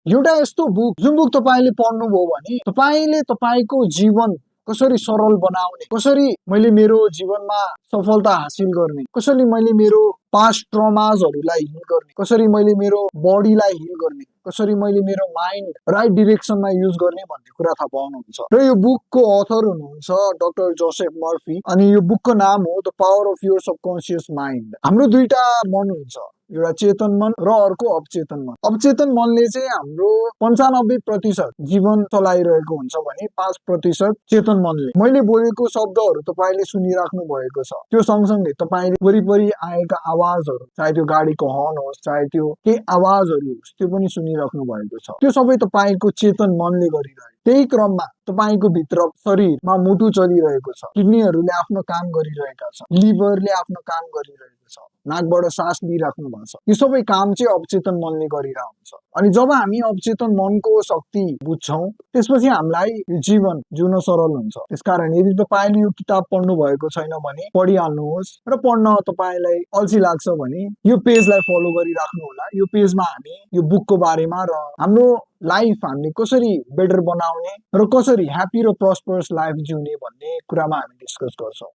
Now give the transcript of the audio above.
एउटा यस्तो बुक जुन बुक तपाईँले पढ्नुभयो भने तपाईँले तपाईँको जीवन कसरी सरल बनाउने, कसरी मैले मेरो जीवनमा सफलता हासिल गर्ने, कसरी मैले मेरो पास्ट ट्रमाजहरूलाई हिल गर्ने, कसरी मैले मेरो बडीलाई हिल गर्ने, कसरी मैले मेरो माइन्ड राइट डिरेक्सनमा युज गर्ने भन्ने कुरा थाहा पाउनुहुन्छ। र यो बुकको अथर हुनुहुन्छ डाक्टर जोसेफ मर्फी अनि यो बुकको नाम हो the power of your subconscious mind. हाम्रो दुईटा मन हुन्छ, एउटा चेतन मन र अर्को अवचेतन मन। अवचेतन मनले चाहिँ हाम्रो 95% जीवन चलाइरहेको हुन्छ भने 5% चेतन मनले। मैले बोलेको शब्दहरू तपाईँले सुनिराख्नु भएको छ, त्यो सँगसँगै तपाईँले वरिपरि आएका आवाजहरू, चाहे त्यो गाडीको हर्न होस्, चाहे त्यो केही आवाजहरू होस्, त्यो पनि सुनिराख्नु भएको छ। त्यो सबै तपाईँको चेतन मनले गरिरहेको। त्यही क्रममा तपाईँको भित्र शरीरमा मुटु चलिरहेको छ, किडनीहरूले आफ्नो काम गरिरहेका छन्, लिभरले आफ्नो काम गरिरहेको छ, नाकबाट सास लिइराख्नु भएको छ। यो सबै काम चाहिँ अवचेतन मनले गरिरहेको हुन्छ। अनि जब हामी अवचेतन मनको शक्ति बुझ्छौँ त्यसपछि हामीलाई जीवन जिउन सरल हुन्छ। त्यसकारण यदि तपाईँले यो किताब पढ्नु भएको छैन भने पढिहाल्नुहोस्, र पढ्न तपाईँलाई अल्छी लाग्छ भने यो पेजलाई फलो गरिराख्नु होला। यो पेजमा हामी यो बुकको बारेमा र हाम्रो लाइफ हामीले कसरी बेटर बनाउने र कसरी ह्याप्पी र प्रस्परस लाइफ जिउने भन्ने कुरामा हामी डिस्कस गर्छौँ।